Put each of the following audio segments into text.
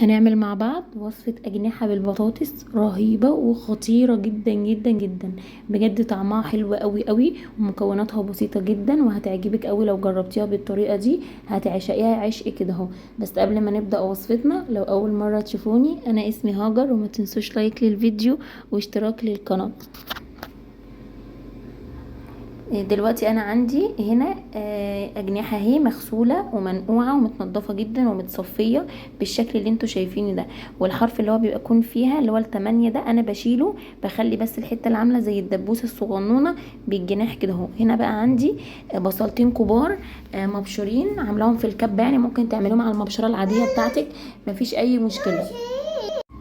هنعمل مع بعض وصفة أجنحة بالبطاطس رهيبة وخطيرة جدا جدا جدا. بجد طعمها حلو قوي قوي ومكوناتها بسيطة جدا وهتعجبك قوي لو جربتيها بالطريقة دي. هتعشقيها عشق كده اهو. بس قبل ما نبدأ وصفتنا، لو أول مرة تشوفوني، أنا اسمي هاجر، وما تنسوش لايك للفيديو واشتراك للقناة. دلوقتي انا عندي هنا اجنحه اهي مغسوله ومنقوعه ومتنضفه جدا ومتصفيه بالشكل اللي انتوا شايفينه ده. والحرف اللي هو بيبقى يكون فيها اللي هو ال8 ده انا بشيله، بخلي بس الحته اللي عامله زي الدبوسه الصغنونه بالجناح كده اهو. هنا بقى عندي بصلتين كبار مبشورين، عاملاهم في الكبه، يعني ممكن تعملوهم على المبشره العاديه بتاعتك، مفيش اي مشكله.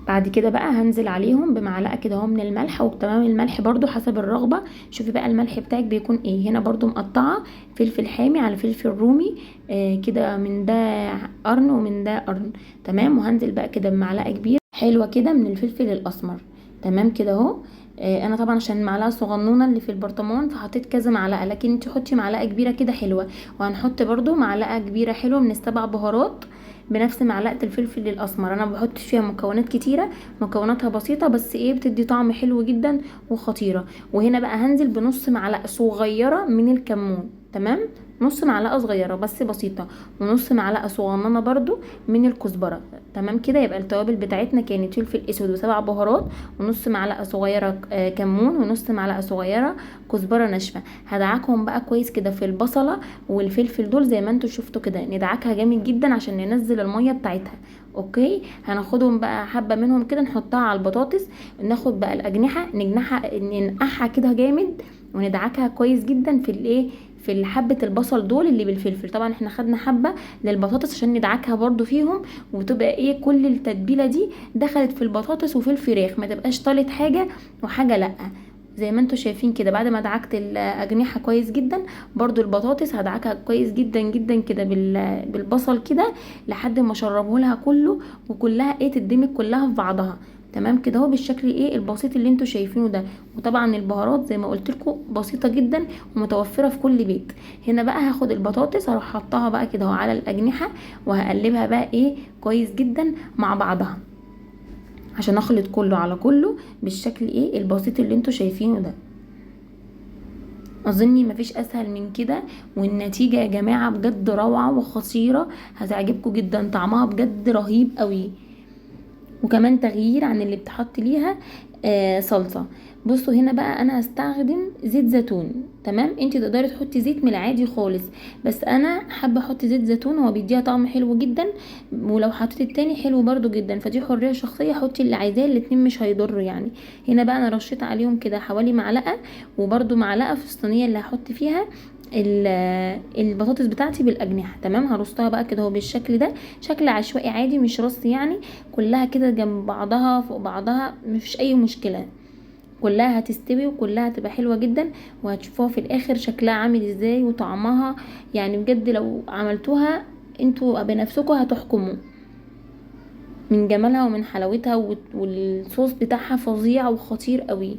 بعد كده بقى هنزل عليهم بمعلقه كده اهو من الملح، وتمام الملح برضو حسب الرغبه. شوفي بقى الملح بتاعك بيكون ايه. هنا برضو مقطعه فلفل حامي على فلفل رومي كده، من ده قرن ومن ده قرن، تمام. وهنزل بقى كده بمعلقه كبيره حلوه كده من الفلفل الاسمر، تمام كده اهو. انا طبعا عشان المعلقه صغنونه اللي في البرطمان فحطيت كذا معلقه، لكن انت حطي معلقه كبيره كده حلوه. وهنحط برضو معلقه كبيره حلوه من السبع بهارات بنفس معلقه الفلفل الاسمر. انا بحط فيها مكونات كتيره، مكوناتها بسيطه بس ايه بتدي طعم حلو جدا وخطيره. وهنا بقى هنزل بنص معلقه صغيره من الكمون، تمام، نص معلقه صغيره بس بسيطه، ونص معلقه صغننه برضو من الكزبره، تمام كده. يبقى التوابل بتاعتنا كانت فلفل اسود وسبع بهارات ونص معلقه صغيره كمون ونص معلقه صغيره كزبره ناشفه. هدعكهم بقى كويس كده في البصله والفلفل دول زي ما انتوا شفتوا كده، ندعكها جامد جدا عشان ننزل الميه بتاعتها. اوكي، هناخدهم بقى حبه منهم كده نحطها على البطاطس. ناخد بقى الاجنحه ننقعها كده جامد وندعكها كويس جدا في الايه، في حبه البصل دول اللي بالفلفل. طبعا احنا خدنا حبه للبطاطس عشان ندعكها برضو فيهم، وتبقى ايه كل التتبيله دي دخلت في البطاطس وفي الفراخ، ما تبقاش طالت حاجه وحاجه لا. زي ما انتوا شايفين كده، بعد ما دعكت الاجنحه كويس جدا، برضو البطاطس هدعكها كويس جدا جدا كده بالبصل كده لحد ما اشربه لها كله، وكلها ايه تدمج كلها في بعضها، تمام كده اهو بالشكل ايه البسيط اللي انتوا شايفينه ده. وطبعا البهارات زي ما قلت لكم بسيطه جدا ومتوفره في كل بيت. هنا بقى هاخد البطاطس هروح حطها بقى كده اهو على الاجنحه، وهقلبها بقى ايه كويس جدا مع بعضها عشان اخلط كله على كله بالشكل ايه البسيط اللي انتوا شايفينه ده. اظني مفيش اسهل من كده، والنتيجة يا جماعة بجد روعة وخطيرة، هتعجبكم جدا، طعمها بجد رهيب قوي. وكمان تغيير عن اللي بتحط ليها صلصة. بصوا هنا بقى انا هستخدم زيت زيتون، تمام. انت تقدري تحطي زيت من العادي خالص، بس انا حابه احط زيت زيتون، هو بيديها طعم حلو جدا. ولو حطيت التاني حلو برضو جدا، فدي حريه شخصيه، حطي اللي عايزاه، الاتنين مش هيضروا يعني. هنا بقى انا رشيت عليهم كده حوالي معلقه، وبرضو معلقه في الصينيه اللي هحط فيها البطاطس بتاعتي بالاجنحه، تمام. هرصها بقى كده اهو بالشكل ده، شكل عشوائي عادي مش رص يعني، كلها كده جنب بعضها فوق بعضها، مفيش اي مشكله، كلها هتستوي وكلها هتبقى حلوه جدا. وهتشوفوها في الاخر شكلها عامل ازاي وطعمها، يعني بجد لو عملتوها انتوا بنفسكم هتحكموا من جمالها ومن حلاوتها، والصوص بتاعها فظيع وخطير قوي.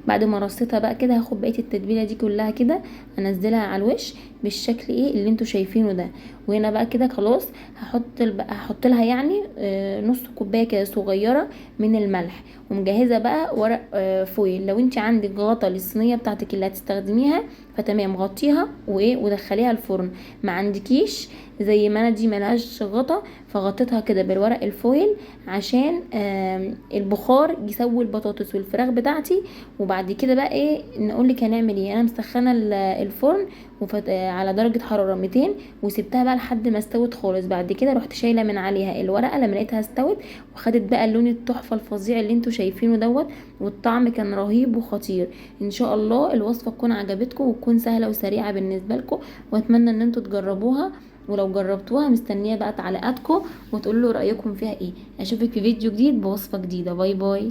بعد ما رصيتها بقى كده هاخد بقيه التتبيله دي كلها كده انزلها على الوش بالشكل ايه اللي انتوا شايفينه ده. وهنا بقى كده خلاص هحط لها يعني نص كوبايه كده صغيره من الملح. ومجهزه بقى ورق فويل، لو انت عندك غطا للصينيه بتاعتك اللي هتستخدميها فتمام، غطيها وايه ودخليها الفرن. ما عندكيش زي ما انا دي ملهاش غطا، فغطيتها كده بالورق الفويل عشان البخار يسوي البطاطس والفراخ بتاعتي. وبعد كده بقى ايه نقولك هنعمل ايه. انا مسخنه الفرن على درجه حراره 200، وسبتها بقى لحد ما استوت خالص. بعد كده رحت شايله من عليها الورقه لما لقيتها استوت، وخدت بقى اللون التحفه الفظيع اللي انتوا شايفينه دوت. والطعم كان رهيب وخطير. ان شاء الله الوصفه تكون عجبتكم وتكون سهله وسريعه بالنسبه لكم، واتمنى ان انتوا تجربوها. ولو جربتوها مستنيه بقى تعليقاتكم وتقولوا رايكم فيها ايه. اشوفك في فيديو جديد بوصفه جديده. باي باي.